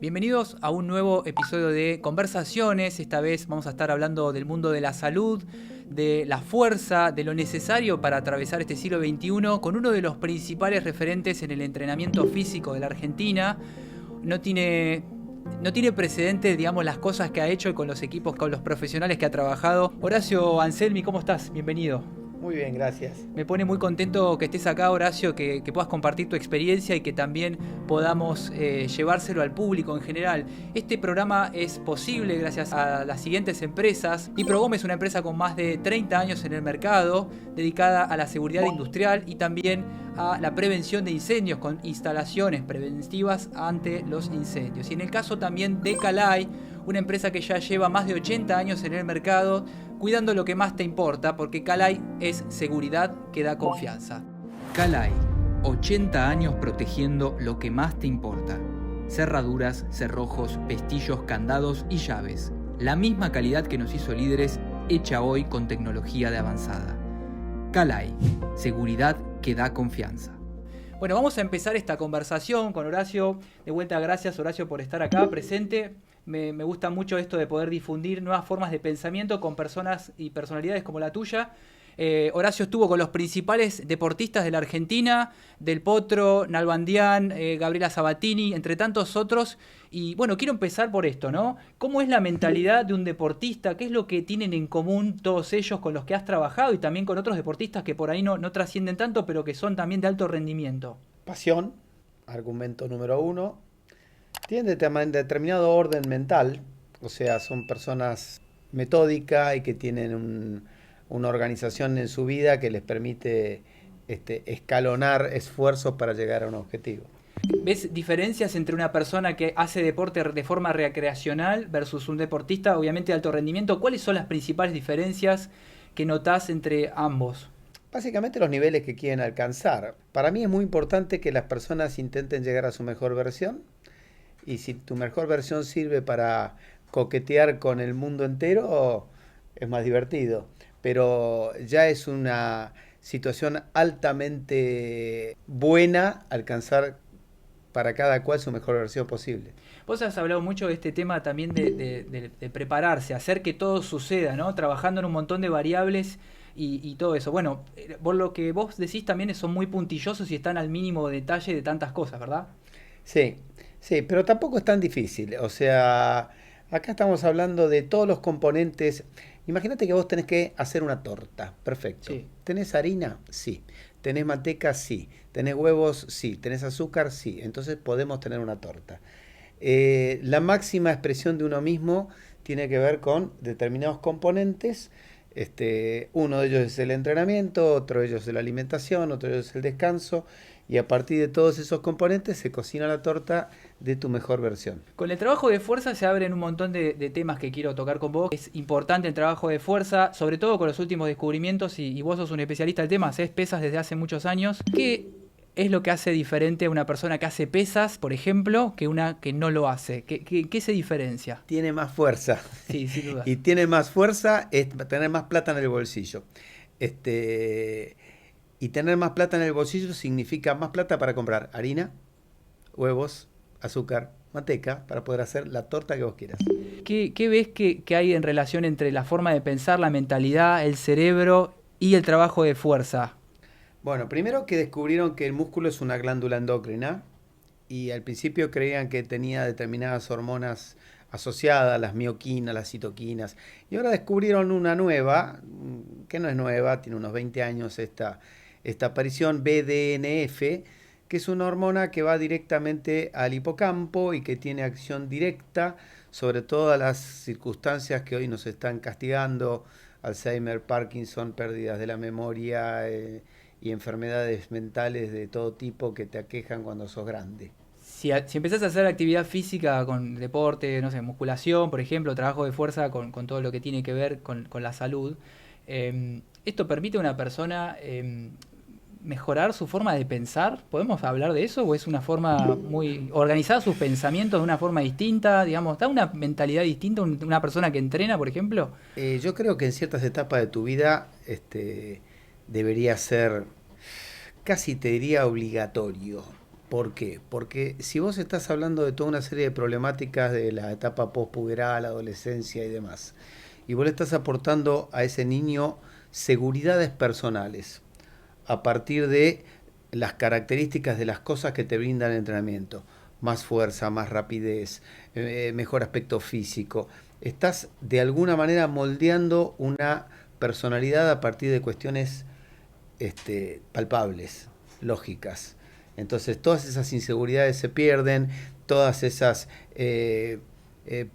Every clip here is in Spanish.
Bienvenidos a un nuevo episodio de Conversaciones. Esta vez vamos a estar hablando del mundo de la salud, de la fuerza, de lo necesario para atravesar este siglo XXI con uno de los principales referentes en el entrenamiento físico de la Argentina. No tiene precedentes, digamos, las cosas que ha hecho con los equipos, con los profesionales que ha trabajado. Horacio Anselmi, ¿cómo estás? Bienvenido. Muy bien, gracias. Me pone muy contento que estés acá, Horacio, que puedas compartir tu experiencia y que también podamos llevárselo al público en general. Este programa es posible gracias a las siguientes empresas. Iprogom es una empresa con más de 30 años en el mercado, dedicada a la seguridad industrial y también a la prevención de incendios, con instalaciones preventivas ante los incendios. Y en el caso también de Calay, una empresa que ya lleva más de 80 años en el mercado, cuidando lo que más te importa, porque Calay es seguridad que da confianza. Calay, 80 años protegiendo lo que más te importa. Cerraduras, cerrojos, pestillos, candados y llaves. La misma calidad que nos hizo líderes, hecha hoy con tecnología de avanzada. Calay, seguridad que da confianza. Bueno, vamos a empezar esta conversación con Horacio. De vuelta, gracias Horacio por estar acá presente. Me gusta mucho esto de poder difundir nuevas formas de pensamiento con personas y personalidades como la tuya. Horacio estuvo con los principales deportistas de la Argentina, Del Potro, Nalbandián, Gabriela Sabatini, entre tantos otros. Y bueno, quiero empezar por esto, ¿no? ¿Cómo es la mentalidad de un deportista? ¿Qué es lo que tienen en común todos ellos con los que has trabajado y también con otros deportistas que por ahí no trascienden tanto, pero que son también de alto rendimiento? Pasión, argumento número uno. Tienen determinado orden mental, o sea, son personas metódicas y que tienen una organización en su vida que les permite escalonar esfuerzos para llegar a un objetivo. ¿Ves diferencias entre una persona que hace deporte de forma recreacional versus un deportista, obviamente de alto rendimiento? ¿Cuáles son las principales diferencias que notás entre ambos? Básicamente los niveles que quieren alcanzar. Para mí es muy importante que las personas intenten llegar a su mejor versión. Y si tu mejor versión sirve para coquetear con el mundo entero, es más divertido. Pero ya es una situación altamente buena alcanzar para cada cual su mejor versión posible. Vos has hablado mucho de este tema también de prepararse, hacer que todo suceda, ¿no? Trabajando en un montón de variables y todo eso. Bueno, por lo que vos decís también son muy puntillosos y están al mínimo detalle de tantas cosas, ¿verdad? Sí, sí, pero tampoco es tan difícil. O sea, acá estamos hablando de todos los componentes. Imagínate que vos tenés que hacer una torta. Perfecto. Sí. ¿Tenés harina? Sí. ¿Tenés manteca? Sí. ¿Tenés huevos? Sí. ¿Tenés azúcar? Sí. Entonces podemos tener una torta. La máxima expresión de uno mismo tiene que ver con determinados componentes. Uno de ellos es el entrenamiento, otro de ellos es la alimentación, otro de ellos es el descanso. Y a partir de todos esos componentes se cocina la torta de tu mejor versión. Con el trabajo de fuerza se abren un montón de temas que quiero tocar con vos. Es importante el trabajo de fuerza, sobre todo con los últimos descubrimientos, y vos sos un especialista del tema, hacés pesas desde hace muchos años. ¿Qué es lo que hace diferente a una persona que hace pesas, por ejemplo, que una que no lo hace? ¿Qué se diferencia? Tiene más fuerza. Sí, sin duda. Y tiene más fuerza es tener más plata en el bolsillo. Y tener más plata en el bolsillo significa más plata para comprar harina, huevos, azúcar, manteca, para poder hacer la torta que vos quieras. ¿Qué ves que hay en relación entre la forma de pensar, la mentalidad, el cerebro y el trabajo de fuerza? Bueno, primero que descubrieron que el músculo es una glándula endocrina y al principio creían que tenía determinadas hormonas asociadas, las mioquinas, las citoquinas, y ahora descubrieron una nueva, que no es nueva, tiene unos 20 años esta aparición, BDNF, que es una hormona que va directamente al hipocampo y que tiene acción directa sobre todas las circunstancias que hoy nos están castigando: Alzheimer, Parkinson, pérdidas de la memoria y enfermedades mentales de todo tipo que te aquejan cuando sos grande. Si empezás a hacer actividad física con deporte, no sé, musculación, por ejemplo, trabajo de fuerza con todo lo que tiene que ver con la salud, ¿esto permite a una persona mejorar su forma de pensar? ¿Podemos hablar de eso? ¿O es una forma muy organizar sus pensamientos de una forma distinta? Digamos, ¿da una mentalidad distinta una persona que entrena, por ejemplo? Yo creo que en ciertas etapas de tu vida debería ser, casi te diría, obligatorio. ¿Por qué? Porque si vos estás hablando de toda una serie de problemáticas de la etapa postpuberal, adolescencia y demás, y vos le estás aportando a ese niño seguridades personales a partir de las características de las cosas que te brinda el entrenamiento, más fuerza, más rapidez, mejor aspecto físico, estás de alguna manera moldeando una personalidad a partir de cuestiones palpables, lógicas. Entonces todas esas inseguridades se pierden, todas esas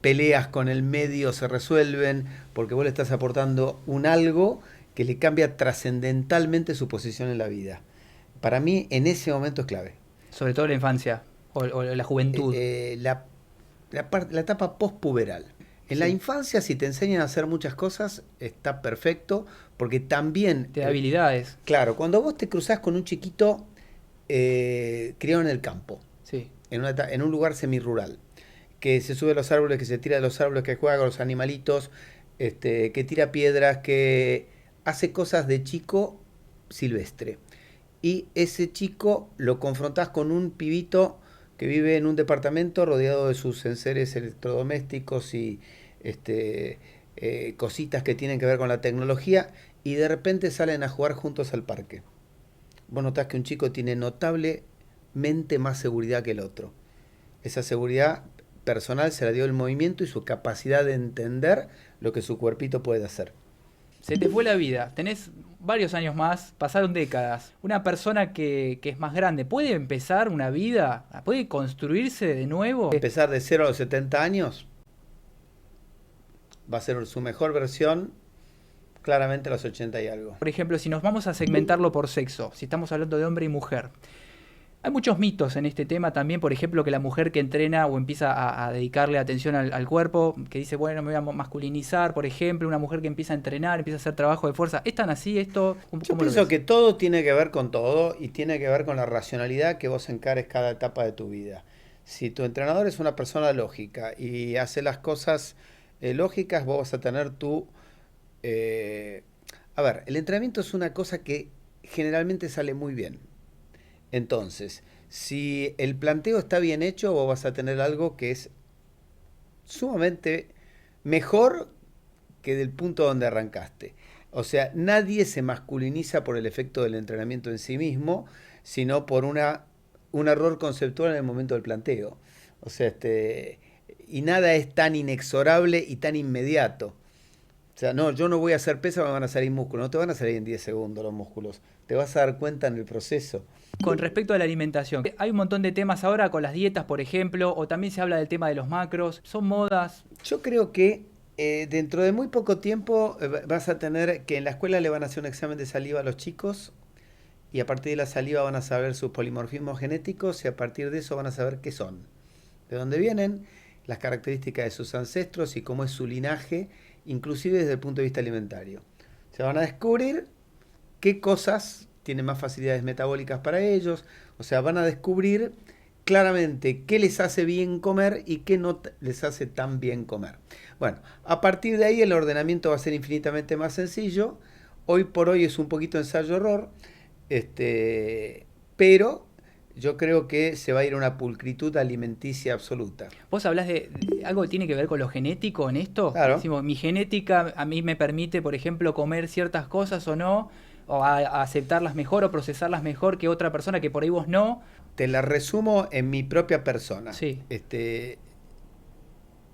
peleas con el medio se resuelven, porque vos le estás aportando un algo que le cambia trascendentalmente su posición en la vida. Para mí, en ese momento es clave. Sobre todo la infancia o la juventud. La etapa postpuberal. En la infancia, si te enseñan a hacer muchas cosas, está perfecto, porque también... Te da habilidades. Claro, cuando vos te cruzás con un chiquito criado en el campo, Sí. en un lugar semirural, que se sube a los árboles, que se tira de los árboles, que juega con los animalitos, que tira piedras, que hace cosas de chico silvestre. Y ese chico lo confrontás con un pibito que vive en un departamento rodeado de sus enseres electrodomésticos y cositas que tienen que ver con la tecnología, y de repente salen a jugar juntos al parque. Vos notás que un chico tiene notablemente más seguridad que el otro. Esa seguridad personal se la dio el movimiento y su capacidad de entender lo que su cuerpito puede hacer. Se te fue la vida, tenés varios años más, pasaron décadas. Una persona que es más grande, ¿puede empezar una vida? ¿Puede construirse de nuevo? Empezar de 0 a los 70 años va a ser su mejor versión claramente a los 80 y algo. Por ejemplo, si nos vamos a segmentarlo por sexo, si estamos hablando de hombre y mujer, hay muchos mitos en este tema también, por ejemplo, que la mujer que entrena o empieza a dedicarle atención al cuerpo, que dice, bueno, me voy a masculinizar, por ejemplo, una mujer que empieza a entrenar, empieza a hacer trabajo de fuerza, ¿es tan así esto? Yo pienso que todo tiene que ver con todo y tiene que ver con la racionalidad que vos encares cada etapa de tu vida. Si tu entrenador es una persona lógica y hace las cosas lógicas, vos vas a tener tu... A ver, el entrenamiento es una cosa que generalmente sale muy bien. Entonces, si el planteo está bien hecho, vos vas a tener algo que es sumamente mejor que del punto donde arrancaste. O sea, nadie se masculiniza por el efecto del entrenamiento en sí mismo, sino por un error conceptual en el momento del planteo. O sea, y nada es tan inexorable y tan inmediato. O sea, no, yo no voy a hacer pesa, me van a salir músculos. No te van a salir en 10 segundos los músculos. Te vas a dar cuenta en el proceso. Con respecto a la alimentación, hay un montón de temas ahora con las dietas, por ejemplo, o también se habla del tema de los macros. ¿Son modas? Yo creo que dentro de muy poco tiempo vas a tener que en la escuela le van a hacer un examen de saliva a los chicos y a partir de la saliva van a saber sus polimorfismos genéticos y a partir de eso van a saber qué son, de dónde vienen, las características de sus ancestros y cómo es su linaje, inclusive desde el punto de vista alimentario. Se van a descubrir qué cosas tienen más facilidades metabólicas para ellos, o sea, van a descubrir claramente qué les hace bien comer y qué no les hace tan bien comer. Bueno, a partir de ahí el ordenamiento va a ser infinitamente más sencillo. Hoy por hoy es un poquito ensayo-error, pero yo creo que se va a ir a una pulcritud alimenticia absoluta. ¿Vos hablás de algo que tiene que ver con lo genético en esto? Claro. Decimos, mi genética a mí me permite, por ejemplo, comer ciertas cosas o no, o a aceptarlas mejor o procesarlas mejor que otra persona que por ahí vos no. Te la resumo en mi propia persona. Sí.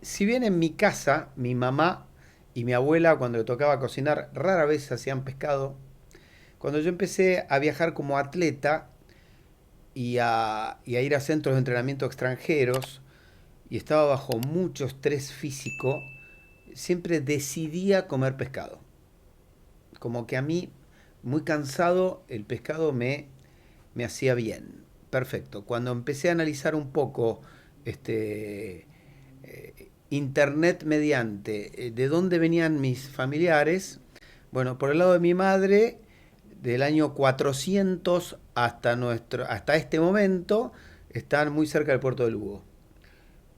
Si bien en mi casa, mi mamá y mi abuela, cuando le tocaba cocinar, rara vez hacían pescado, cuando yo empecé a viajar como atleta y a ir a centros de entrenamiento extranjeros y estaba bajo mucho estrés físico, siempre decidía comer pescado. Como que a mí, muy cansado, el pescado me hacía bien. Perfecto. Cuando empecé a analizar un poco internet mediante de dónde venían mis familiares, bueno, por el lado de mi madre, del año 400 hasta este momento, están muy cerca del puerto de Lugo.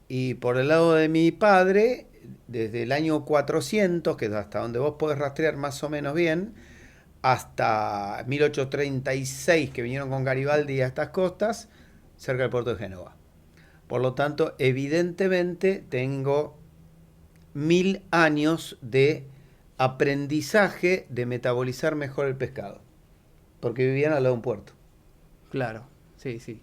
Y por el lado de mi padre, desde el año 400, que es hasta donde vos podés rastrear más o menos bien, hasta 1836, que vinieron con Garibaldi a estas costas, cerca del puerto de Génova. Por lo tanto, evidentemente tengo 1000 años de aprendizaje de metabolizar mejor el pescado, porque vivían al lado de un puerto. Claro, sí, sí.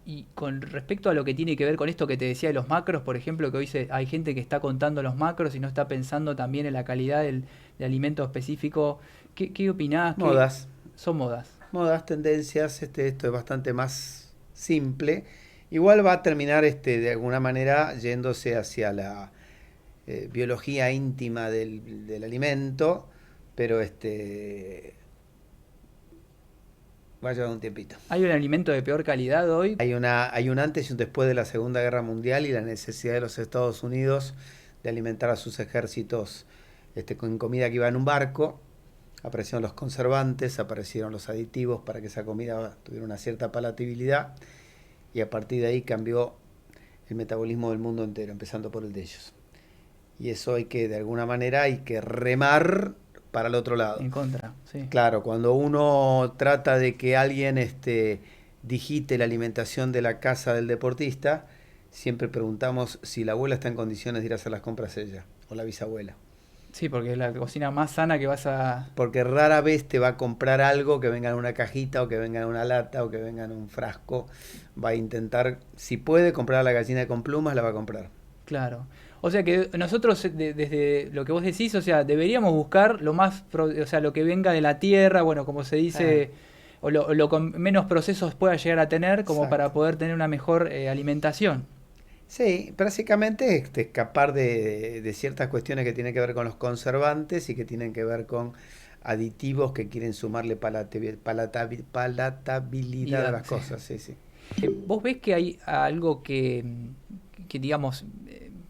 Y con respecto a lo que tiene que ver con esto que te decía de los macros, por ejemplo, que hoy hay gente que está contando los macros y no está pensando también en la calidad del alimento específico. ¿Qué opinás? Modas. Son modas. Modas, tendencias, esto es bastante más simple. Igual va a terminar de alguna manera yéndose hacia la biología íntima del alimento, pero va a llevar un tiempito. ¿Hay un alimento de peor calidad hoy? Hay un antes y un después de la Segunda Guerra Mundial y la necesidad de los Estados Unidos de alimentar a sus ejércitos con comida que iba en un barco. Aparecieron los conservantes, aparecieron los aditivos para que esa comida tuviera una cierta palatabilidad, y a partir de ahí cambió el metabolismo del mundo entero, empezando por el de ellos. Y eso de alguna manera hay que remar para el otro lado. En contra, sí. Claro, cuando uno trata de que alguien digite la alimentación de la casa del deportista, siempre preguntamos si la abuela está en condiciones de ir a hacer las compras ella, o la bisabuela. Sí, porque es la cocina más sana que vas a... Porque rara vez te va a comprar algo que venga en una cajita, o que venga en una lata, o que venga en un frasco. Va a intentar, si puede comprar la gallina con plumas, la va a comprar. Claro. O sea que nosotros, desde lo que vos decís, o sea, deberíamos buscar o sea, lo que venga de la tierra, bueno, como se dice, o lo con menos procesos pueda llegar a tener, como Exacto. para poder tener una mejor alimentación. Sí, básicamente escapar de ciertas cuestiones que tienen que ver con los conservantes y que tienen que ver con aditivos que quieren sumarle palatabilidad a las cosas. Sí, sí. ¿Vos ves que hay algo que digamos,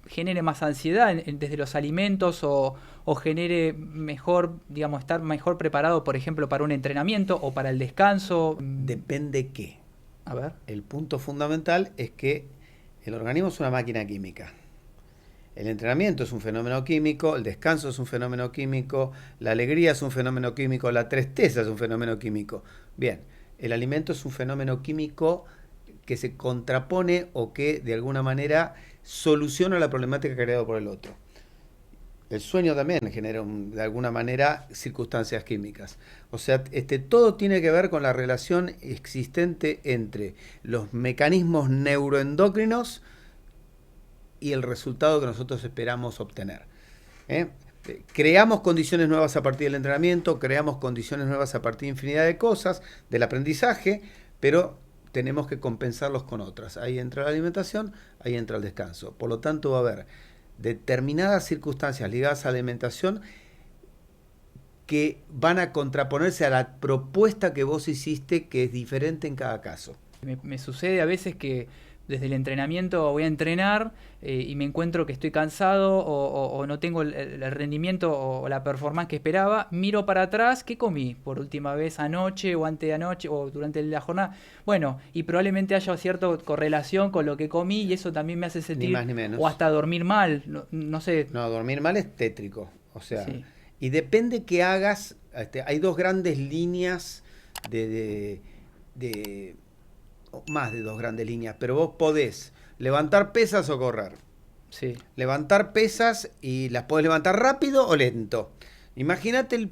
genere más ansiedad desde los alimentos o genere mejor, digamos, estar mejor preparado, por ejemplo, para un entrenamiento o para el descanso? Depende qué. A ver. El punto fundamental es que el organismo es una máquina química. El entrenamiento es un fenómeno químico, el descanso es un fenómeno químico, la alegría es un fenómeno químico, la tristeza es un fenómeno químico. Bien, el alimento es un fenómeno químico que se contrapone o que de alguna manera soluciona la problemática creada por el otro. El sueño también genera de alguna manera circunstancias químicas. O sea, todo tiene que ver con la relación existente entre los mecanismos neuroendocrinos y el resultado que nosotros esperamos obtener. Creamos condiciones nuevas a partir del entrenamiento, creamos condiciones nuevas a partir de infinidad de cosas, del aprendizaje, pero tenemos que compensarlos con otras. Ahí entra la alimentación, ahí entra el descanso. Por lo tanto, va a haber determinadas circunstancias ligadas a la alimentación que van a contraponerse a la propuesta que vos hiciste, que es diferente en cada caso. Me sucede a veces que desde el entrenamiento voy a entrenar y me encuentro que estoy cansado o no tengo el rendimiento o la performance que esperaba, miro para atrás, ¿qué comí por última vez anoche o antes de anoche o durante la jornada? Bueno, y probablemente haya cierta correlación con lo que comí y eso también me hace sentir... Ni más ni menos. O hasta dormir mal, no sé. No, dormir mal es tétrico, o sea, Sí. Y depende que hagas, hay dos grandes líneas más de dos grandes líneas, pero vos podés levantar pesas o correr. Sí. Levantar pesas y las podés levantar rápido o lento. Imagínate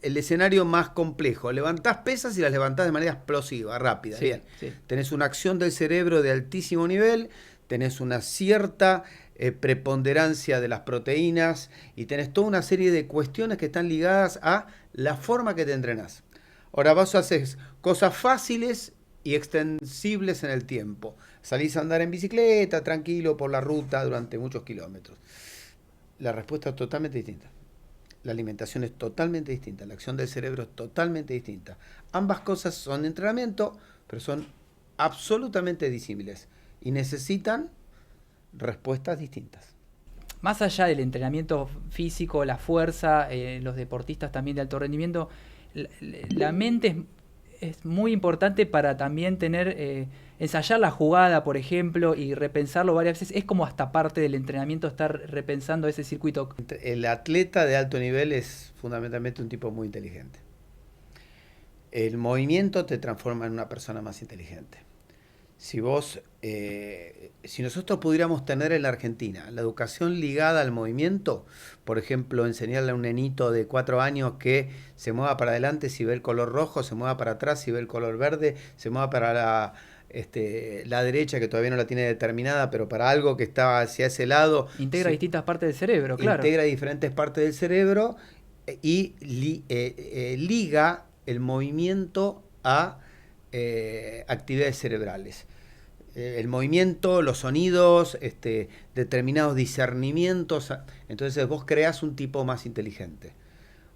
el escenario más complejo. Levantás pesas y las levantás de manera explosiva, rápida. Sí, Bien. sí. Tenés una acción del cerebro de altísimo nivel, tenés una cierta preponderancia de las proteínas y tenés toda una serie de cuestiones que están ligadas a la forma que te entrenás. Ahora vos haces cosas fáciles y extensibles en el tiempo. Salís a andar en bicicleta, tranquilo, por la ruta durante muchos kilómetros. La respuesta es totalmente distinta. La alimentación es totalmente distinta. La acción del cerebro es totalmente distinta. Ambas cosas son entrenamiento, pero son absolutamente disímiles y necesitan respuestas distintas. Más allá del entrenamiento físico, la fuerza, los deportistas también de alto rendimiento, la mente es muy importante para también tener, ensayar la jugada, por ejemplo, y repensarlo varias veces. Es como hasta parte del entrenamiento estar repensando ese circuito. El atleta de alto nivel es fundamentalmente un tipo muy inteligente. El movimiento te transforma en una persona más inteligente. Si vos, si nosotros pudiéramos tener en la Argentina la educación ligada al movimiento, por ejemplo, enseñarle a un nenito de 4 años que se mueva para adelante si ve el color rojo, se mueva para atrás si ve el color verde, se mueva para la derecha, que todavía no la tiene determinada, pero para algo que está hacia ese lado. Integra distintas partes del cerebro, claro. Integra diferentes partes del cerebro y liga el movimiento a actividades cerebrales. El movimiento, los sonidos, determinados discernimientos. Entonces vos creás un tipo más inteligente.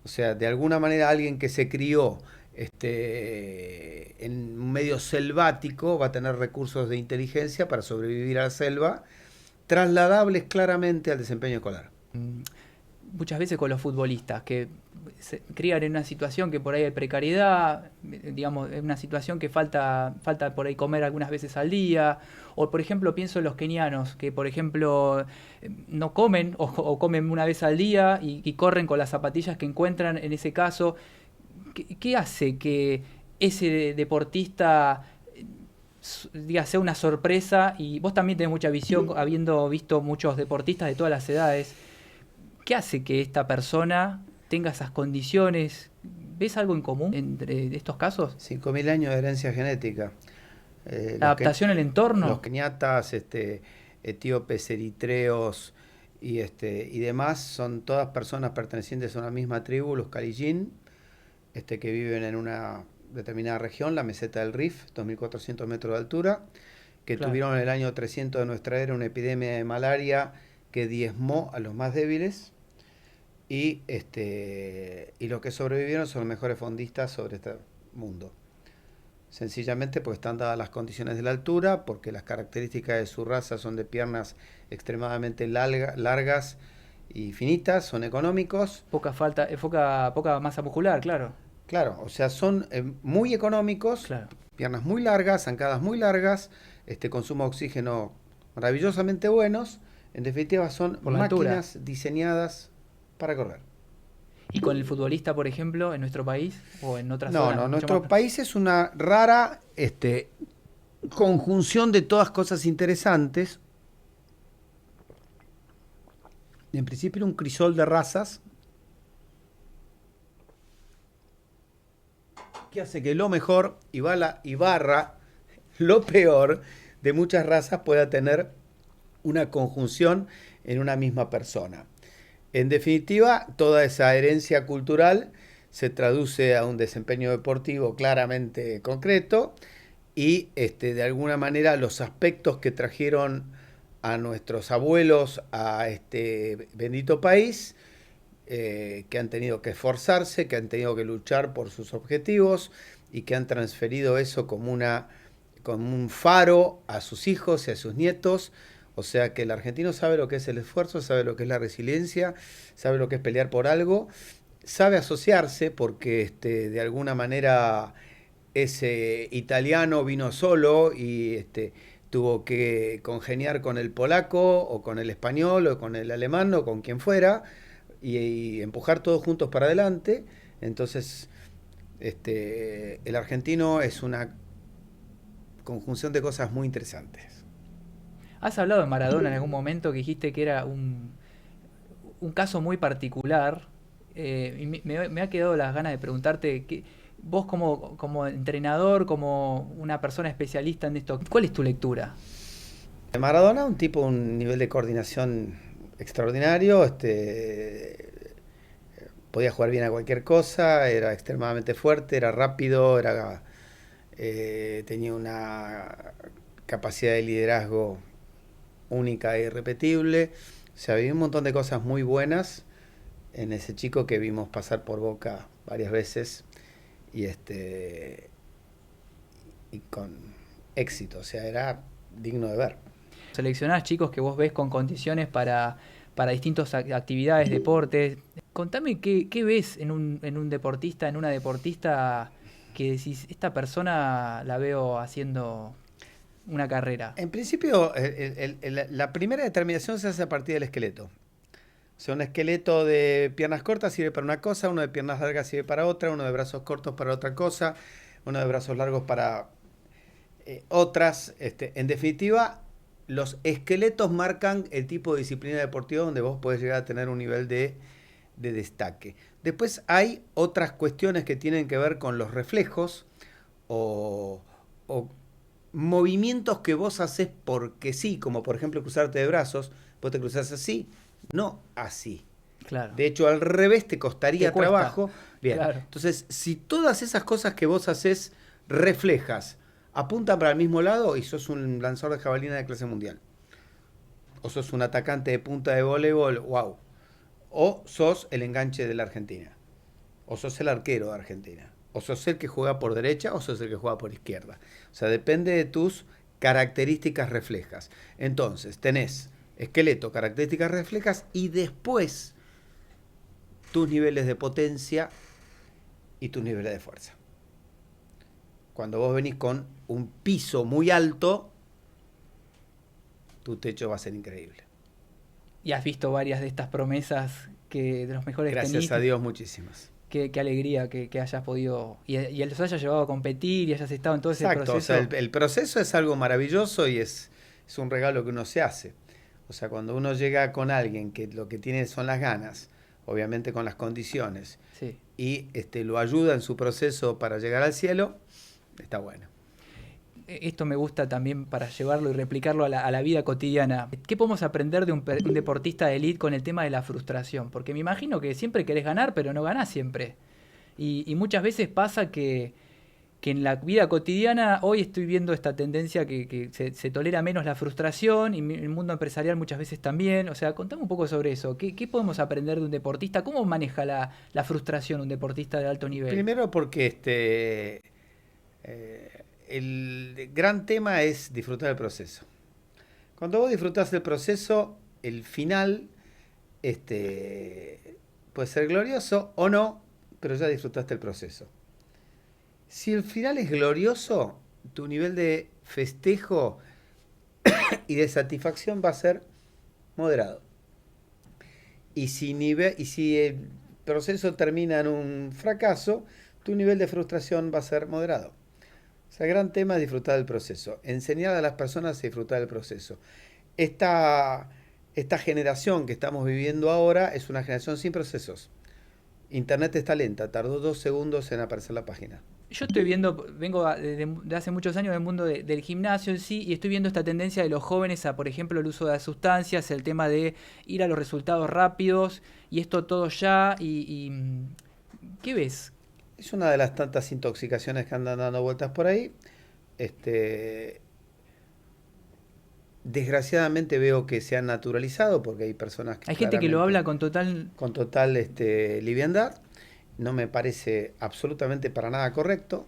O sea, de alguna manera alguien que se crió en un medio selvático va a tener recursos de inteligencia para sobrevivir a la selva, trasladables claramente al desempeño escolar. Muchas veces con los futbolistas que se crían en una situación que por ahí hay precariedad, digamos, en una situación que falta por ahí comer algunas veces al día, o por ejemplo pienso en los kenianos que por ejemplo no comen o comen una vez al día y corren con las zapatillas que encuentran en ese caso. ¿Qué hace que ese deportista diga, sea una sorpresa? Y vos también tenés mucha visión, habiendo visto muchos deportistas de todas las edades. ¿Qué hace que esta persona tenga esas condiciones? ¿Ves algo en común entre estos casos? 5.000 años de herencia genética. La adaptación al entorno. Los keniatas, etíopes, eritreos y demás son todas personas pertenecientes a una misma tribu, los Kalenjin, que viven en una determinada región, la meseta del Rif, 2.400 metros de altura, que tuvieron en el año 300 de nuestra era una epidemia de malaria que diezmó a los más débiles. Y los que sobrevivieron son los mejores fondistas sobre este mundo. Sencillamente porque están dadas las condiciones de la altura, porque las características de su raza son de piernas extremadamente largas y finitas, son económicos. Poca masa muscular, claro. Claro, o sea, son muy económicos, claro. Piernas muy largas, zancadas muy largas, consumo de oxígeno maravillosamente buenos. En definitiva, son máquinas diseñadas para correr. ¿Y con el futbolista, por ejemplo, en nuestro país o en otras zonas? No, nuestro país es una rara conjunción de todas cosas interesantes. En principio un crisol de razas que hace que lo mejor y barra lo peor de muchas razas pueda tener una conjunción en una misma persona. En definitiva, toda esa herencia cultural se traduce a un desempeño deportivo claramente concreto y de alguna manera los aspectos que trajeron a nuestros abuelos a este bendito país, que han tenido que esforzarse, que han tenido que luchar por sus objetivos y que han transferido eso como un faro a sus hijos y a sus nietos. O sea que el argentino sabe lo que es el esfuerzo, sabe lo que es la resiliencia, sabe lo que es pelear por algo, sabe asociarse porque de alguna manera ese italiano vino solo y tuvo que congeniar con el polaco o con el español o con el alemán o con quien fuera y empujar todos juntos para adelante. Entonces el argentino es una conjunción de cosas muy interesantes. Has hablado de Maradona en algún momento, que dijiste que era un caso muy particular. Y me ha quedado las ganas de preguntarte, vos como entrenador, como una persona especialista en esto, ¿cuál es tu lectura? Maradona, un nivel de coordinación extraordinario, podía jugar bien a cualquier cosa, era extremadamente fuerte, era rápido, tenía una capacidad de liderazgo única e irrepetible. O sea, había un montón de cosas muy buenas en ese chico que vimos pasar por Boca varias veces y con éxito. O sea, era digno de ver. Seleccionás chicos que vos ves con condiciones para distintas actividades, deportes. Contame qué ves en un deportista, en una deportista que decís, esta persona la veo haciendo una carrera. En principio, la primera determinación se hace a partir del esqueleto. O sea, un esqueleto de piernas cortas sirve para una cosa, uno de piernas largas sirve para otra, uno de brazos cortos para otra cosa, uno de brazos largos para otras, en definitiva, los esqueletos marcan el tipo de disciplina deportiva donde vos podés llegar a tener un nivel de destaque. Después hay otras cuestiones que tienen que ver con los reflejos o movimientos que vos haces porque sí, como por ejemplo cruzarte de brazos, vos te cruzás así, no así. Claro. De hecho, al revés te costaría trabajo. Bien, claro. Entonces, si todas esas cosas que vos haces reflejas, apuntan para el mismo lado y sos un lanzador de jabalina de clase mundial, o sos un atacante de punta de voleibol, wow, o sos el enganche de la Argentina, o sos el arquero de Argentina, o sos el que juega por derecha o sos el que juega por izquierda. O sea, depende de tus características reflejas. Entonces, tenés esqueleto, características reflejas y después tus niveles de potencia y tus niveles de fuerza. Cuando vos venís con un piso muy alto, tu techo va a ser increíble. Y has visto varias de estas promesas de los mejores Gracias tenistas. a Dios, muchísimas. Qué alegría que hayas podido y los hayas llevado a competir y hayas estado en todo ese proceso. O sea, el proceso es algo maravilloso y es un regalo que uno se hace. O sea, cuando uno llega con alguien que lo que tiene son las ganas, obviamente con las condiciones, sí, y lo ayuda en su proceso para llegar al cielo, está bueno. Esto me gusta también para llevarlo y replicarlo a la vida cotidiana. ¿Qué podemos aprender de un deportista de élite con el tema de la frustración? Porque me imagino que siempre querés ganar, pero no ganás siempre. Y muchas veces pasa que en la vida cotidiana hoy estoy viendo esta tendencia que se tolera menos la frustración y el mundo empresarial muchas veces también. O sea, contame un poco sobre eso. ¿Qué podemos aprender de un deportista? ¿Cómo maneja la frustración un deportista de alto nivel? Primero porque el gran tema es disfrutar el proceso. Cuando vos disfrutás del proceso, el final puede ser glorioso o no, pero ya disfrutaste el proceso. Si el final es glorioso, tu nivel de festejo y de satisfacción va a ser moderado. Y si el proceso termina en un fracaso, tu nivel de frustración va a ser moderado. O sea, el gran tema es disfrutar del proceso, enseñar a las personas a disfrutar del proceso. Esta generación que estamos viviendo ahora es una generación sin procesos. Internet está lenta, tardó 2 segundos en aparecer la página. Yo estoy viendo, vengo de hace muchos años del mundo del gimnasio en sí, y estoy viendo esta tendencia de los jóvenes a, por ejemplo, el uso de las sustancias, el tema de ir a los resultados rápidos, y esto todo ya, ¿qué ves? Es una de las tantas intoxicaciones que andan dando vueltas por ahí. Desgraciadamente veo que se han naturalizado porque hay personas que hay gente que lo habla con total liviandad. No me parece absolutamente para nada correcto.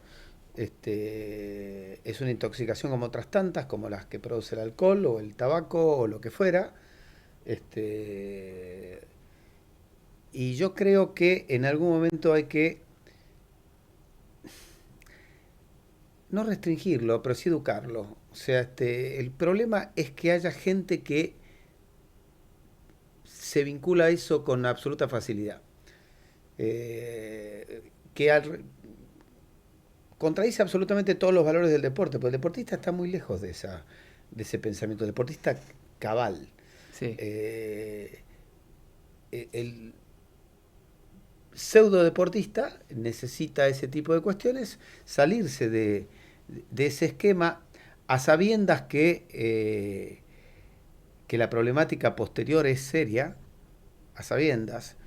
Es una intoxicación como otras tantas, como las que produce el alcohol o el tabaco o lo que fuera. Y yo creo que en algún momento hay que no restringirlo, pero sí educarlo. O sea, el problema es que haya gente que se vincula a eso con absoluta facilidad. Contradice absolutamente todos los valores del deporte, porque el deportista está muy lejos de ese pensamiento. El deportista cabal. Sí. El pseudo deportista necesita ese tipo de cuestiones, salirse de ese esquema a sabiendas que la problemática posterior es seria, a sabiendas,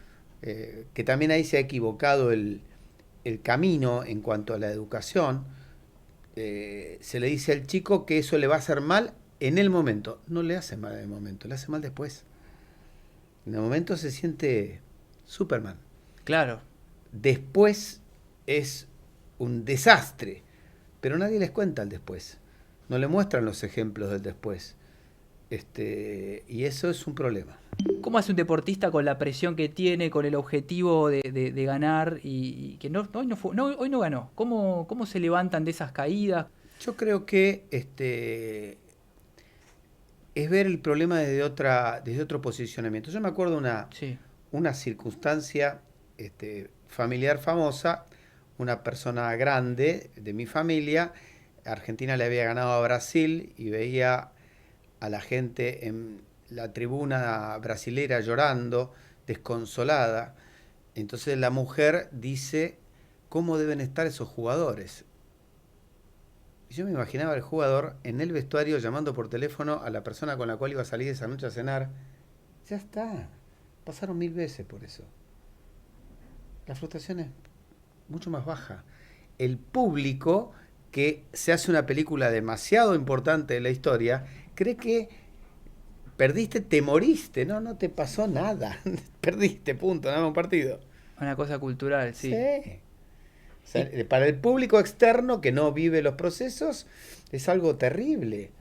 que también ahí se ha equivocado el camino en cuanto a la educación. Se le dice al chico que eso le va a hacer mal en el momento. No le hace mal en el momento, le hace mal después. En el momento se siente Superman. Claro. Después es un desastre, pero nadie les cuenta el después. No le muestran los ejemplos del después. Y eso es un problema. ¿Cómo hace un deportista con la presión que tiene, con el objetivo de ganar y que hoy no ganó? ¿Cómo se levantan de esas caídas? Yo creo que es ver el problema desde otro posicionamiento. Yo me acuerdo una circunstancia familiar famosa, una persona grande de mi familia Argentina le había ganado a Brasil y veía a la gente en la tribuna brasilera llorando, desconsolada. Entonces la mujer dice, ¿cómo deben estar esos jugadores? Y yo me imaginaba al jugador en el vestuario llamando por teléfono a la persona con la cual iba a salir esa noche a cenar. Ya está, pasaron 1000 veces por eso. La frustración es mucho más baja. El público, que se hace una película demasiado importante de la historia, cree que perdiste, te moriste, no te pasó nada. Perdiste, punto, nada más un partido. Una cosa cultural, Sí. sí. O sea, para el público externo que no vive los procesos es algo terrible,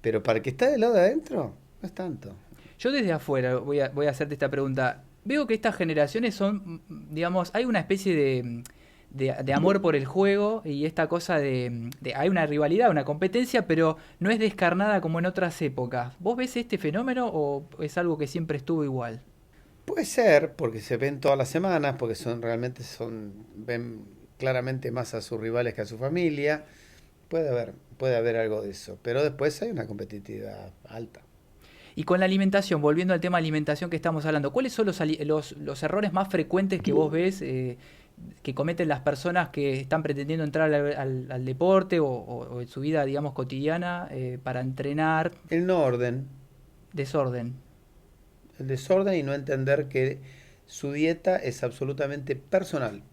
pero para el que está del lado de adentro no es tanto. Yo desde afuera voy a hacerte esta pregunta. Veo que estas generaciones son, digamos, hay una especie de amor por el juego y esta cosa hay una rivalidad, una competencia, pero no es descarnada como en otras épocas. ¿Vos ves este fenómeno o es algo que siempre estuvo igual? Puede ser, porque se ven todas las semanas, porque ven claramente más a sus rivales que a su familia. Puede haber algo de eso, pero después hay una competitividad alta. Y con la alimentación, volviendo al tema alimentación que estamos hablando, ¿cuáles son los errores más frecuentes que vos ves que cometen las personas que están pretendiendo entrar al deporte o en su vida, digamos, cotidiana para entrenar? El no orden, Desorden. el desorden y no entender que su dieta es absolutamente personal.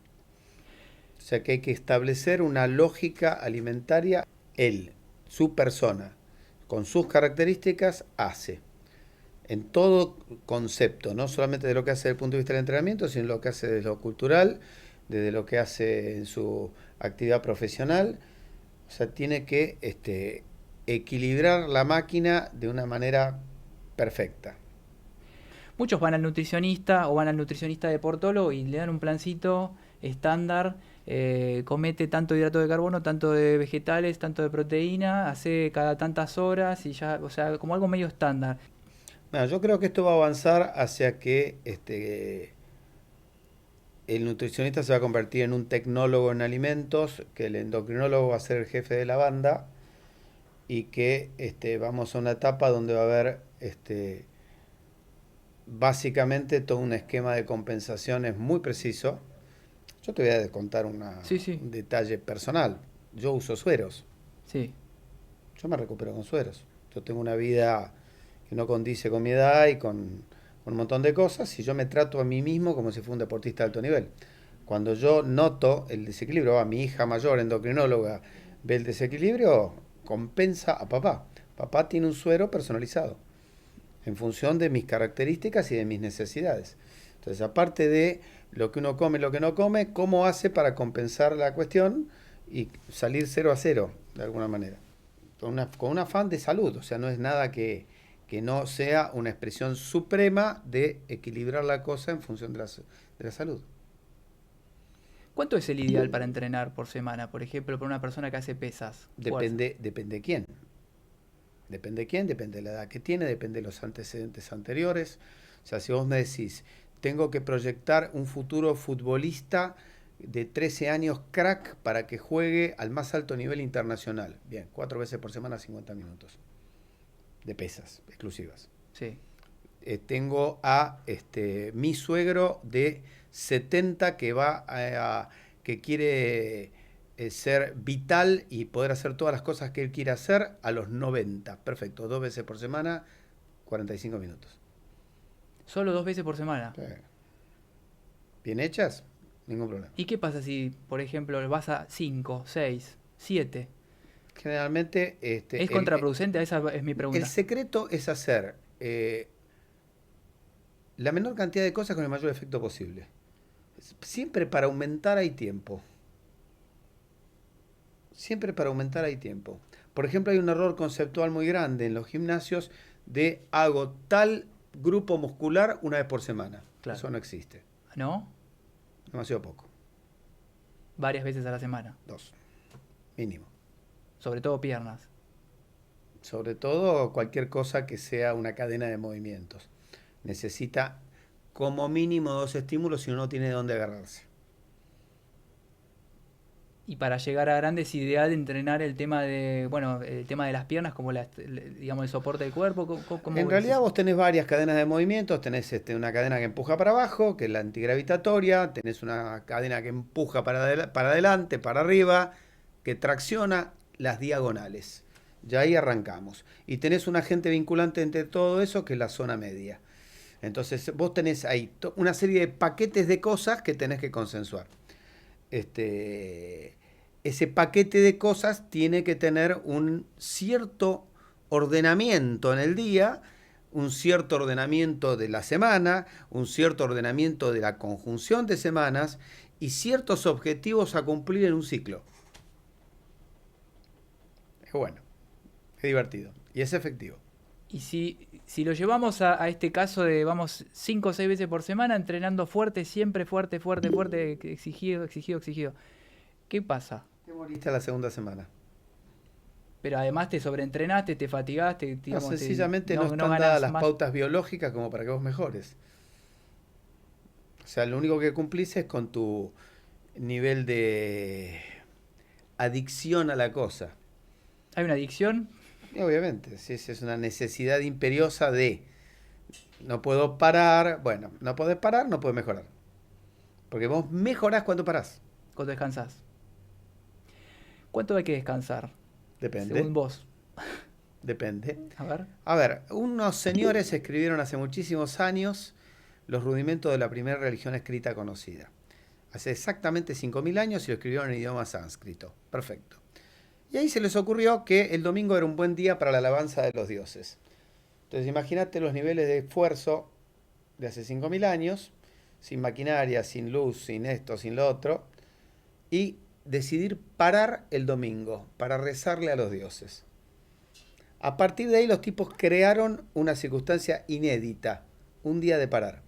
O sea que hay que establecer una lógica alimentaria. Él, su persona, con sus características, hace. En todo concepto, no solamente de lo que hace desde el punto de vista del entrenamiento, sino lo que hace desde lo cultural, desde lo que hace en su actividad profesional. O sea, tiene que equilibrar la máquina de una manera perfecta. Muchos van al nutricionista o van al nutricionista deportólogo y le dan un plancito estándar, comete tanto de hidrato de carbono, tanto de vegetales, tanto de proteína, hace cada tantas horas y ya, o sea, como algo medio estándar. Bueno, yo creo que esto va a avanzar hacia que el nutricionista se va a convertir en un tecnólogo en alimentos, que el endocrinólogo va a ser el jefe de la banda y que vamos a una etapa donde va a haber básicamente todo un esquema de compensaciones muy preciso. Yo te voy a contar Sí, sí, un detalle personal. Yo uso sueros. sí. Yo me recupero con sueros. Yo tengo una vida que no condice con mi edad y con un montón de cosas y yo me trato a mí mismo como si fuera un deportista de alto nivel. Cuando yo noto el desequilibrio, a mi hija mayor, endocrinóloga, ve el desequilibrio, compensa a papá. Papá tiene un suero personalizado en función de mis características y de mis necesidades. Entonces, aparte de lo que uno come, lo que no come, ¿cómo hace para compensar la cuestión y salir 0-0 de alguna manera? Con un afán de salud, o sea, no es nada que no sea una expresión suprema de equilibrar la cosa en función de la salud. ¿Cuánto es el ideal para entrenar por semana, por ejemplo, para una persona que hace pesas? Depende quién. Depende de quién, depende de la edad que tiene, depende de los antecedentes anteriores. O sea, si vos me decís, tengo que proyectar un futuro futbolista de 13 años crack para que juegue al más alto nivel internacional. Bien, 4 veces por semana, 50 minutos. De pesas exclusivas. Sí. Tengo a mi suegro de 70 que quiere ser vital y poder hacer todas las cosas que él quiere hacer a los 90. Perfecto, 2 veces por semana, 45 minutos. ¿Solo 2 veces por semana? Sí. ¿Bien hechas? Ningún problema. ¿Y qué pasa si, por ejemplo, vas a 5, 6, 7? Generalmente... ¿Es contraproducente? Esa es mi pregunta. El secreto es hacer la menor cantidad de cosas con el mayor efecto posible. Siempre para aumentar hay tiempo. Siempre para aumentar hay tiempo. Por ejemplo, hay un error conceptual muy grande en los gimnasios de hago tal grupo muscular una vez por semana. Claro. Eso no existe. ¿No? Demasiado poco. Varias veces a la semana. 2, mínimo. Sobre todo piernas. Sobre todo cualquier cosa que sea una cadena de movimientos. Necesita como mínimo 2 estímulos, si no, no tiene de dónde agarrarse. Y para llegar a grande es ideal entrenar el tema de, bueno, el tema de las piernas como digamos el soporte del cuerpo. ¿Cómo En ves realidad eso? vos tenés varias cadenas de movimientos, tenés una cadena que empuja para abajo, que es la antigravitatoria, tenés una cadena que empuja para adelante, para arriba, que tracciona las diagonales. Ya ahí arrancamos. Y tenés un agente vinculante entre todo eso, que es la zona media. Entonces vos tenés ahí una serie de paquetes de cosas que tenés que consensuar. Ese paquete de cosas tiene que tener un cierto ordenamiento en el día, un cierto ordenamiento de la semana, un cierto ordenamiento de la conjunción de semanas y ciertos objetivos a cumplir en un ciclo. Es bueno, es divertido y es efectivo. Y si lo llevamos a este caso de, vamos, 5 o 6 veces por semana, entrenando fuerte, siempre fuerte, fuerte, fuerte, exigido, exigido, exigido, ¿qué pasa? Te moriste la segunda semana. Pero además te sobreentrenaste, te fatigaste, No, digamos, sencillamente no están dadas ganas las más. pautas biológicas como para que vos mejores. O sea, lo único que cumplís es con tu nivel de adicción a la cosa. ¿Hay una adicción? Y obviamente, si es una necesidad imperiosa de no puedo parar, bueno, no podés parar, no podés mejorar. Porque vos mejorás cuando parás. Cuando descansás. ¿Cuánto hay que descansar? Depende, Según vos. depende. A ver. A ver, unos señores escribieron hace muchísimos años los rudimentos de la primera religión escrita conocida. Hace exactamente 5.000 años y lo escribieron en idioma sánscrito. Perfecto. Y ahí se les ocurrió que el domingo era un buen día para la alabanza de los dioses. Entonces imagínate los niveles de esfuerzo de hace 5.000 años, sin maquinaria, sin luz, sin esto, sin lo otro, y decidir parar el domingo para rezarle a los dioses. A partir de ahí los tipos crearon una circunstancia inédita, un día de parar.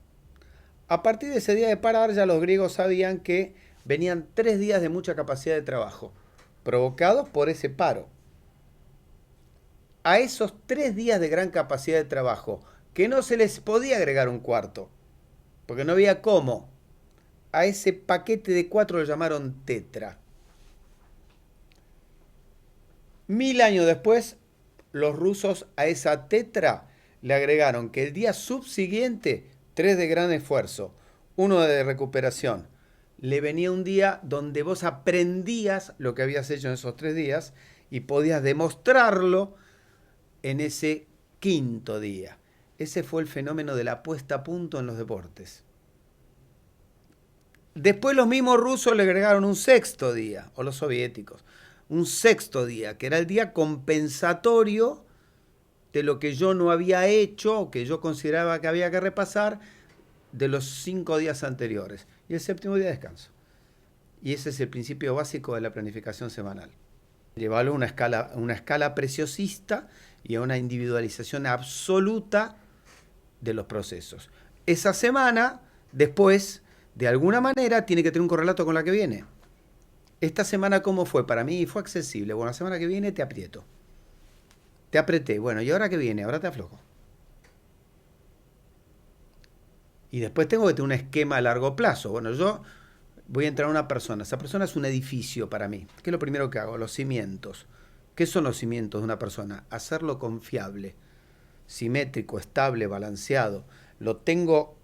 A partir de ese día de parar ya los griegos sabían que venían 3 días de mucha capacidad de trabajo, provocados por ese paro. A esos 3 días de gran capacidad de trabajo, que no se les podía agregar un cuarto, porque no había cómo, a ese paquete de 4 lo llamaron tetra. 1000 años después, los rusos a esa tetra le agregaron que el día subsiguiente, 3 de gran esfuerzo, 1 de recuperación, le venía un día donde vos aprendías lo que habías hecho en esos 3 días y podías demostrarlo en ese 5.º día. Ese fue el fenómeno de la puesta a punto en los deportes. Después los mismos rusos le agregaron un 6.º día, o los soviéticos, un 6.º día, que era el día compensatorio de lo que yo no había hecho o que yo consideraba que había que repasar de los 5 días anteriores. Y el 7.º día de descanso. Y ese es el principio básico de la planificación semanal. Llevarlo a una escala preciosista y a una individualización absoluta de los procesos. Esa semana, después, de alguna manera, tiene que tener un correlato con la que viene. Esta semana, ¿cómo fue? Para mí fue accesible. Bueno, la semana que viene te aprieto. Te apreté. Bueno, ¿y ahora qué viene? Ahora te aflojo. Y después tengo que tener un esquema a largo plazo. Bueno, yo voy a entrar a una persona. Esa persona es un edificio para mí. ¿Qué es lo primero que hago? Los cimientos. ¿Qué son los cimientos de una persona? Hacerlo confiable, simétrico, estable, balanceado. Lo tengo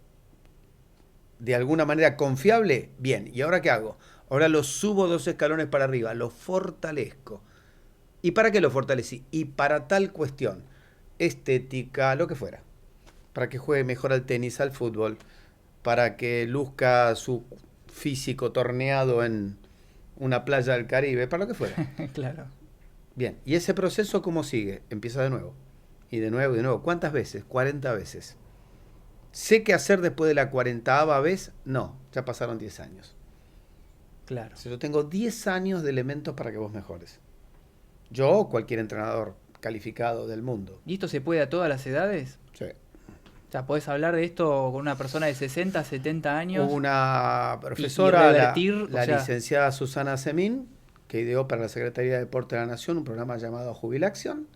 de alguna manera confiable. Bien, ¿y ahora qué hago? Ahora lo subo 2 escalones para arriba, lo fortalezco. ¿Y para qué lo fortalecí? Y para tal cuestión, estética, lo que fuera. Para que juegue mejor al tenis, al fútbol, para que luzca su físico torneado en una playa del Caribe, para lo que fuera. Claro. Bien, ¿y ese proceso cómo sigue? Empieza de nuevo. Y de nuevo, y de nuevo. ¿Cuántas veces? 40 veces. ¿Sé qué hacer después de la 40ª vez? No, ya pasaron 10 años. Claro. O sea, yo tengo 10 años de elementos para que vos mejores. Yo o cualquier entrenador calificado del mundo. ¿Y esto se puede a todas las edades? Sí. O sea, ¿podés hablar de esto con una persona de 60, 70 años? Hubo una profesora, la sea, licenciada Susana Semín, que ideó para la Secretaría de Deporte de la Nación un programa llamado Jubilación,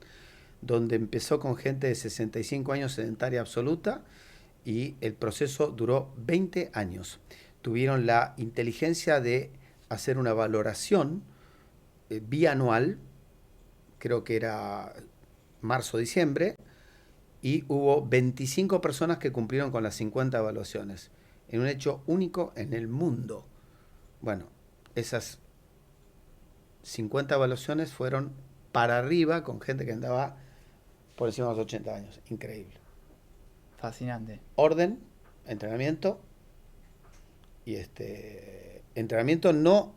donde empezó con gente de 65 años sedentaria absoluta y el proceso duró 20 años. Tuvieron la inteligencia de hacer una valoración bianual, creo que era marzo-diciembre, y hubo 25 personas que cumplieron con las 50 evaluaciones, en un hecho único en el mundo. Bueno, esas 50 evaluaciones fueron para arriba con gente que andaba por encima de los 80 años. Increíble. Fascinante. Orden, entrenamiento, y entrenamiento no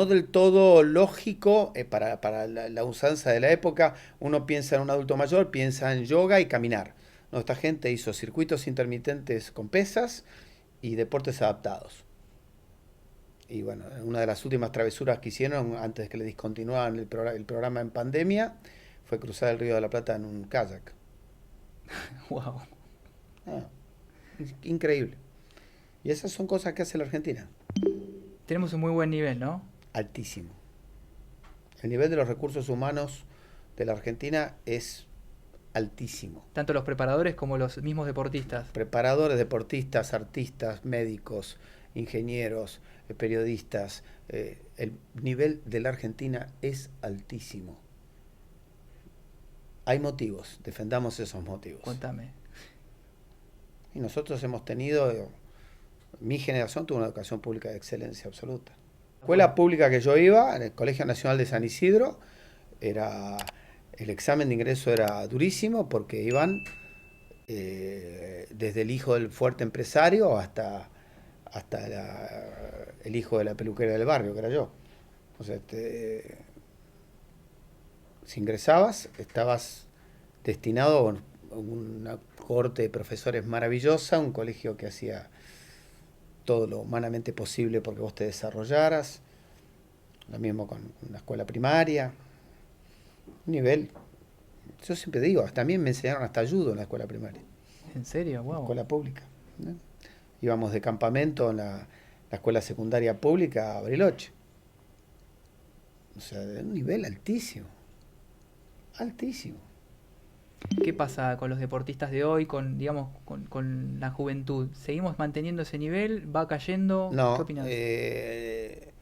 del todo lógico para la usanza de la época. Uno piensa en un adulto mayor, piensa en yoga y caminar. No, esta gente hizo circuitos intermitentes con pesas y deportes adaptados. Y bueno, una de las últimas travesuras que hicieron antes de que le discontinuaran el programa en pandemia fue cruzar el Río de la Plata en un kayak. Wow. Increíble. Y esas son cosas que hace la Argentina. Tenemos un muy buen nivel, ¿no? Altísimo. El nivel de los recursos humanos de la Argentina es altísimo. Tanto los preparadores como los mismos deportistas. Preparadores, deportistas, artistas, médicos, ingenieros, periodistas. El nivel de la Argentina es altísimo. Hay motivos, defendamos esos motivos. Contame. Y nosotros hemos tenido, mi generación tuvo una educación pública de excelencia absoluta. La escuela pública que yo iba, en el Colegio Nacional de San Isidro, el examen de ingreso era durísimo porque iban desde el hijo del fuerte empresario hasta el hijo de la peluquera del barrio, que era yo. O sea, si ingresabas, estabas destinado a una cohorte de profesores maravillosa, un colegio que hacía todo lo humanamente posible porque vos te desarrollaras. Lo mismo con una escuela primaria. Un nivel. Yo siempre digo, hasta a mí me enseñaron hasta judo en la escuela primaria. ¿En serio? Wow. Escuela pública, ¿no? Íbamos de campamento en la escuela secundaria pública a Bariloche. O sea, de un nivel altísimo. Altísimo. ¿Qué pasa con los deportistas de hoy, digamos, con la juventud? ¿Seguimos manteniendo ese nivel? ¿Va cayendo? No, ¿Qué opinas? de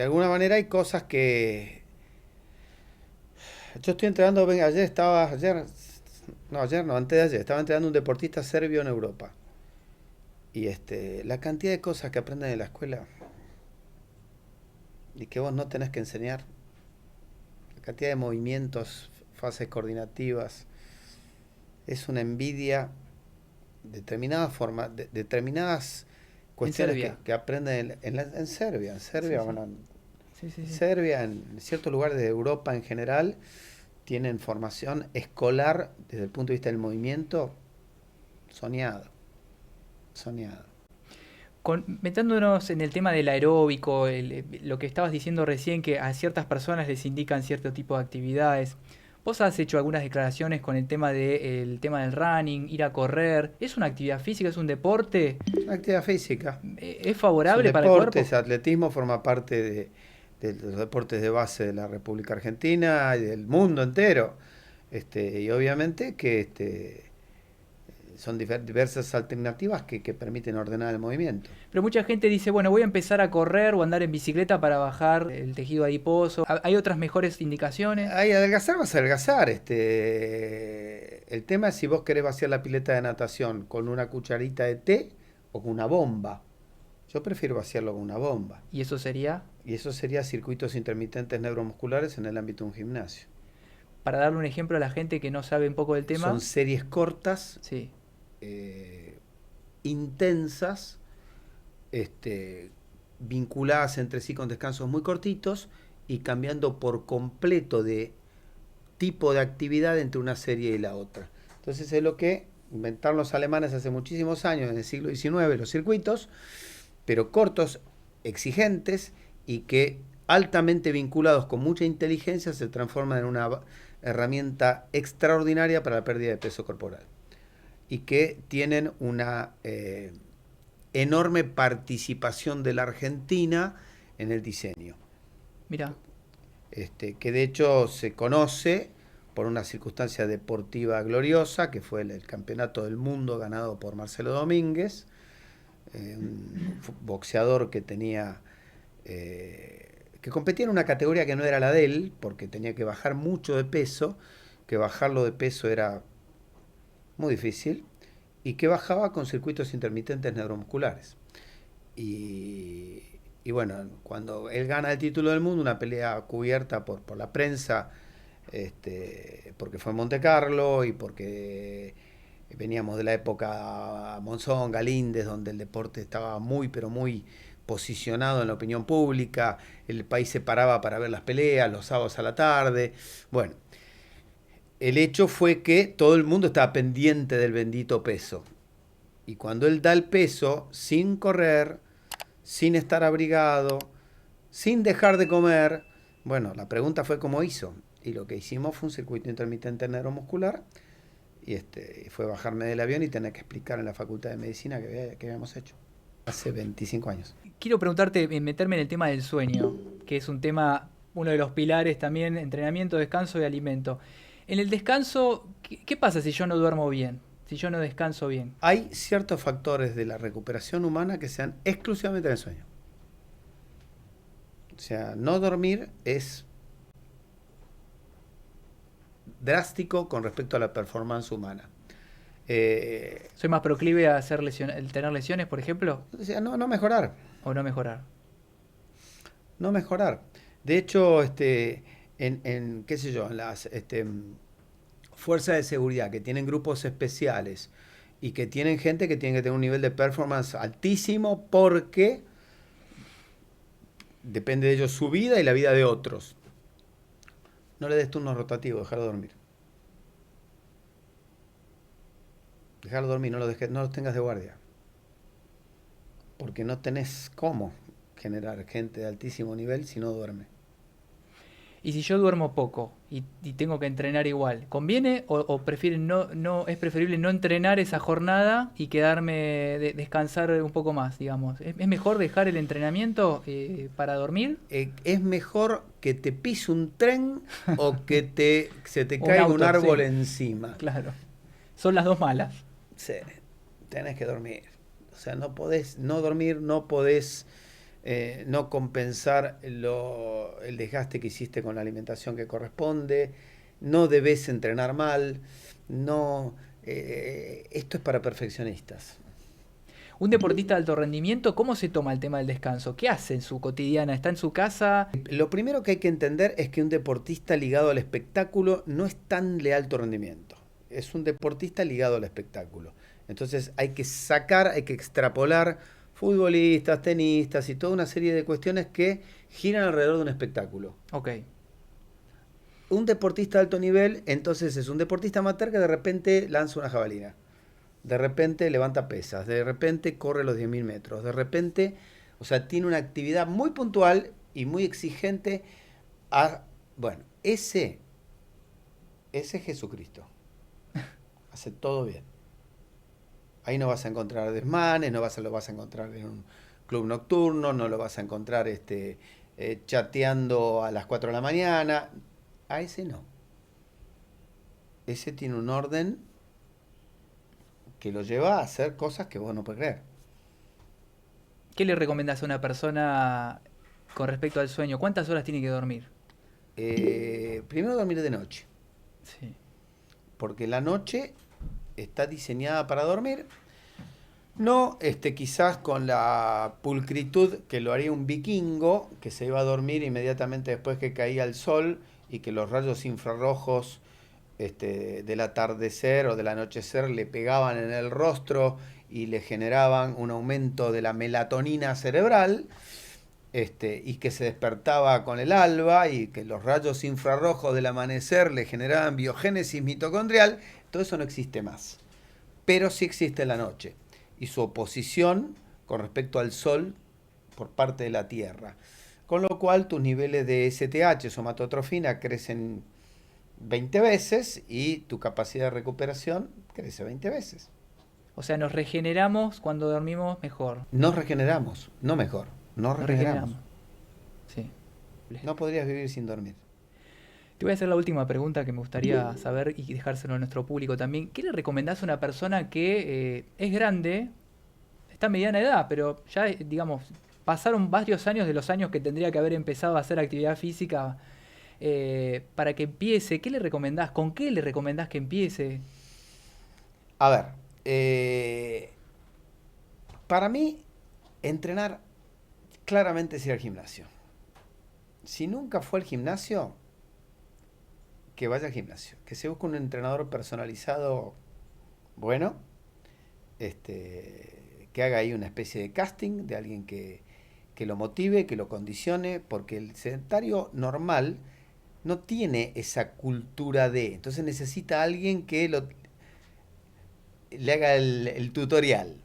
alguna manera hay cosas que... Yo estoy entrenando, antes de ayer, estaba entrenando un deportista serbio en Europa. Y la cantidad de cosas que aprenden en la escuela y que vos no tenés que enseñar, la cantidad de movimientos, fases coordinativas, es una envidia, determinadas cuestiones que aprenden en Serbia. En Serbia, Sí, sí. bueno, Sí. Serbia, en ciertos lugares de Europa en general, tienen formación escolar desde el punto de vista del movimiento soñado. Metiéndonos en el tema del aeróbico, lo que estabas diciendo recién, que a ciertas personas les indican cierto tipo de actividades. Vos has hecho algunas declaraciones con el tema del running, ir a correr. ¿Es una actividad física? ¿Es un deporte? Una actividad física. ¿Es favorable para el Deportes, cuerpo? atletismo forma parte de los deportes de base de la República Argentina y del mundo entero. Y obviamente que son diversas alternativas que permiten ordenar el movimiento. Pero mucha gente dice, bueno, voy a empezar a correr o andar en bicicleta para bajar el tejido adiposo. ¿Hay otras mejores indicaciones? Adelgazar vas a adelgazar. El tema es si vos querés vaciar la pileta de natación con una cucharita de té o con una bomba. Yo prefiero vaciarlo con una bomba. ¿Y eso sería? Y eso sería circuitos intermitentes neuromusculares en el ámbito de un gimnasio. Para darle un ejemplo a la gente que no sabe un poco del tema. Son series cortas, Sí. intensas, vinculadas entre sí con descansos muy cortitos y cambiando por completo de tipo de actividad entre una serie y la otra. Entonces es lo que inventaron los alemanes hace muchísimos años, en el siglo XIX, los circuitos, pero cortos, exigentes y que altamente vinculados con mucha inteligencia se transforman en una herramienta extraordinaria para la pérdida de peso corporal y que tienen una enorme participación de la Argentina en el diseño. Mira. Que de hecho se conoce por una circunstancia deportiva gloriosa, que fue el campeonato del mundo ganado por Marcelo Domínguez, un boxeador que que competía en una categoría que no era la de él, porque tenía que bajar mucho de peso, que bajarlo de peso era muy difícil, y que bajaba con circuitos intermitentes neuromusculares. Y, y bueno, cuando él gana el título del mundo, una pelea cubierta por la prensa, porque fue en Monte Carlo y porque veníamos de la época Monzón, Galíndez, donde el deporte estaba muy, pero muy posicionado en la opinión pública, el país se paraba para ver las peleas los sábados a la tarde. Bueno, el hecho fue que todo el mundo estaba pendiente del bendito peso. Y cuando él da el peso, sin correr, sin estar abrigado, sin dejar de comer, bueno, la pregunta fue cómo hizo. Y lo que hicimos fue un circuito intermitente neuromuscular, y fue bajarme del avión y tener que explicar en la Facultad de Medicina que habíamos hecho hace 25 años. Quiero preguntarte, meterme en el tema del sueño, que es un tema, uno de los pilares también, entrenamiento, descanso y alimento. En el descanso, ¿qué pasa si yo no duermo bien? Si yo no descanso bien. Hay ciertos factores de la recuperación humana que se dan exclusivamente en el sueño. O sea, no dormir es drástico con respecto a la performance humana. ¿Soy más proclive a tener lesiones, por ejemplo? O sea, no mejorar. ¿O no mejorar? No mejorar. De hecho, qué sé yo, en las fuerzas de seguridad que tienen grupos especiales y que tienen gente que tiene que tener un nivel de performance altísimo porque depende de ellos su vida y la vida de otros. No le des turnos rotativos, dejarlo dormir. Dejarlo dormir, no los tengas de guardia. Porque no tenés cómo generar gente de altísimo nivel si no duerme. Y si yo duermo poco y tengo que entrenar igual, ¿conviene o prefieren es preferible no entrenar esa jornada y quedarme descansar un poco más, digamos? ¿Es mejor dejar el entrenamiento para dormir? Es mejor que te pise un tren o que se te Un caiga auto, un árbol sí. encima. Claro. Son las dos malas. Sí, tenés que dormir. O sea, no podés no dormir, no podés no compensar el desgaste que hiciste con la alimentación que corresponde, no debes entrenar mal, esto es para perfeccionistas. Un deportista de alto rendimiento, ¿cómo se toma el tema del descanso? ¿Qué hace en su cotidiana? ¿Está en su casa? Lo primero que hay que entender es que un deportista ligado al espectáculo no es tan de alto rendimiento. Es un deportista ligado al espectáculo. Entonces hay que extrapolar futbolistas, tenistas y toda una serie de cuestiones que giran alrededor de un espectáculo. Ok. Un deportista de alto nivel, entonces es un deportista amateur que de repente lanza una jabalina. De repente levanta pesas, de repente corre los 10.000 metros, de repente, o sea, tiene una actividad muy puntual y muy exigente. Bueno, ese es Jesucristo. Hace todo bien. Ahí no vas a encontrar desmanes, lo vas a encontrar en un club nocturno, no lo vas a encontrar chateando a las 4 de la mañana. A ese no. Ese tiene un orden que lo lleva a hacer cosas que vos no podés creer. ¿Qué le recomendás a una persona con respecto al sueño? ¿Cuántas horas tiene que dormir? Primero dormir de noche. Sí. Porque la noche está diseñada para dormir. No quizás con la pulcritud que lo haría un vikingo, que se iba a dormir inmediatamente después que caía el sol y que los rayos infrarrojos del atardecer o del anochecer le pegaban en el rostro y le generaban un aumento de la melatonina cerebral, y que se despertaba con el alba y que los rayos infrarrojos del amanecer le generaban biogénesis mitocondrial. Todo eso no existe más. Pero sí existe la noche y su oposición con respecto al sol por parte de la Tierra. Con lo cual tus niveles de STH, somatotrofina, crecen 20 veces y tu capacidad de recuperación crece 20 veces. O sea, nos regeneramos cuando dormimos mejor. Nos regeneramos, no mejor. Nos regeneramos. Sí. No podrías vivir sin dormir. Te voy a hacer la última pregunta que me gustaría saber y dejárselo a nuestro público también. ¿Qué le recomendás a una persona que es grande, está a mediana edad, pero ya, digamos, pasaron varios años de los años que tendría que haber empezado a hacer actividad física para que empiece. ¿Qué le recomendás? ¿Con qué le recomendás que empiece? A ver, para mí, entrenar claramente es ir al gimnasio. Si nunca fue al gimnasio, que vaya al gimnasio. Que se busque un entrenador personalizado bueno, que haga ahí una especie de casting de alguien que lo motive, que lo condicione, porque el sedentario normal no tiene esa cultura de. Entonces necesita a alguien que le haga el tutorial.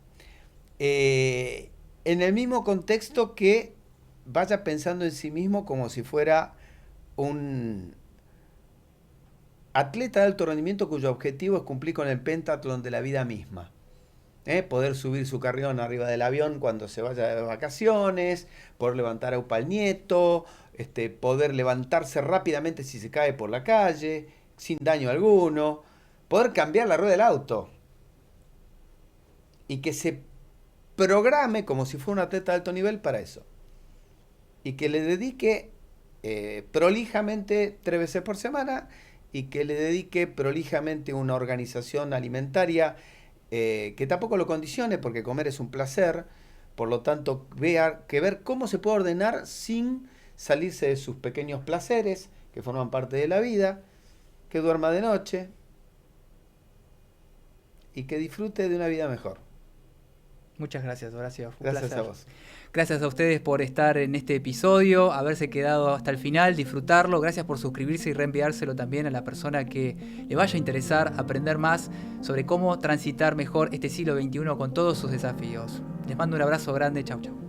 En el mismo contexto que vaya pensando en sí mismo como si fuera un atleta de alto rendimiento cuyo objetivo es cumplir con el pentatlón de la vida misma. Poder subir su carrión arriba del avión cuando se vaya de vacaciones, poder levantar a upa al nieto, poder levantarse rápidamente si se cae por la calle, sin daño alguno, poder cambiar la rueda del auto y que se programe como si fuera un atleta de alto nivel para eso y que le dedique prolijamente 3 veces por semana y que le dedique prolijamente una organización alimentaria que tampoco lo condicione, porque comer es un placer, por lo tanto ver cómo se puede ordenar sin salirse de sus pequeños placeres que forman parte de la vida, que duerma de noche y que disfrute de una vida mejor. Muchas gracias, Horacio. Fue un placer. A vos. Gracias a ustedes por estar en este episodio, haberse quedado hasta el final, disfrutarlo. Gracias por suscribirse y reenviárselo también a la persona que le vaya a interesar aprender más sobre cómo transitar mejor este siglo XXI con todos sus desafíos. Les mando un abrazo grande. Chau, chau.